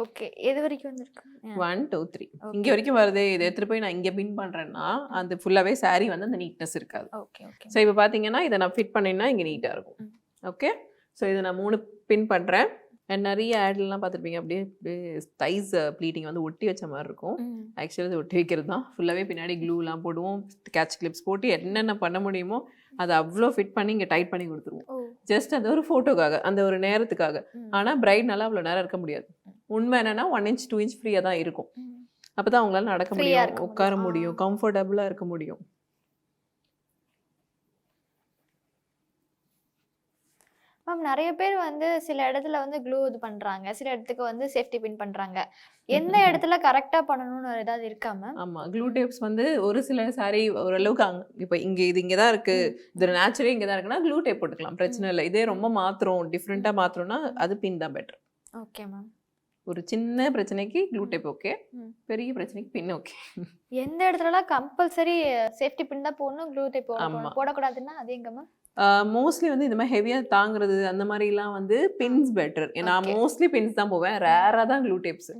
Okay. எது வரைக்கும் வந்திருக்கு? 1, 2, 3 இங்க வரைக்கும் வருது. இதை எடுத்துட்டு போய் நான் இங்க பின் பண்றேன்னா அது ஃபுல்லாவே saree வந்து அந்த நீட்னஸ் இருக்காது. Okay, okay. ஸோ இப்போ பார்த்தீங்கன்னா இதை நான் ஃபிட் பண்ணேன்னா இங்கே நீட்டாக இருக்கும். ஓகே, ஸோ இதை நான் 3 பின் பண்ணுறேன். நிறைய ஆட்லாம் பார்த்துருப்பீங்க, அப்படியே அப்படியே தைஸ் ப்ளீட்டிங் வந்து ஒட்டி வச்ச மாதிரி இருக்கும். ஆக்சுவலி அது ஒட்டி வைக்கிறது தான். ஃபுல்லாகவே பின்னாடி க்ளூலாம் போடுவோம், கேட்ச் கிளிப்ஸ் போட்டு என்னென்ன பண்ண முடியுமோ அதை அவ்வளோ ஃபிட் பண்ணி இங்கே டைட் பண்ணி கொடுத்துருவோம். ஜஸ்ட் அந்த ஒரு ஃபோட்டோக்காக, அந்த ஒரு நேரத்துக்காக. ஆனால் பிரைட்னால அவ்வளோ நேரம் இருக்க முடியாது. உண்மை என்னன்னா 1 inch 2 inch ஃப்ரீயாக தான் இருக்கும். அப்போ தான் அவங்களால நடக்க முடியும், உட்கார முடியும், கம்ஃபர்டபுளாக இருக்க முடியும். மேம் நிறைய பேர் வந்து சில இடத்துல வந்து க்ளூ இது பண்றாங்க, சில இடத்துக்கு வந்து சேஃப்டி பின் பண்றாங்க. எந்த இடத்துல கரெக்டா பண்ணணும்னு ஏதாவது இருக்கா மேம்? ஆமா, க்ளூ டேப்ஸ் வந்து ஒரு சில saree ஓரளவுக்கு இப்போ இது இங்கே தான் இருக்கு, இது நேச்சுரலி இங்கே தான் இருக்குன்னா க்ளூ டேப் போட்டுக்கலாம், பிரச்சனை இல்லை. இதே ரொம்ப மாத்திரம் டிஃப்ரெண்ட்டாக மாத்திரம்னா அது பின் தான் பெட்டர். Okay ma'am. ஒரு சின்ன பிரச்சனைக்கு க்ளூ டேப் ஓகே, பெரிய பிரச்சனைக்கு பின் ஓகே. எந்த இடத்துலலாம் கம்பல்சரி சேஃப்டி பின் தான் போடணும், க்ளூ டேப் போடக்கூடாதுன்னா அது எங்க மேம்? மோஸ்ட்லி வந்து இந்த மாதிரி ஹெவியாக தாங்குறது அந்த மாதிரிலாம் வந்து பின்ஸ் பெட்டர். நான் மோஸ்ட்லி பின்ஸ் தான் போவேன், ரேராக தான் க்ளூ டேப்ஸ்.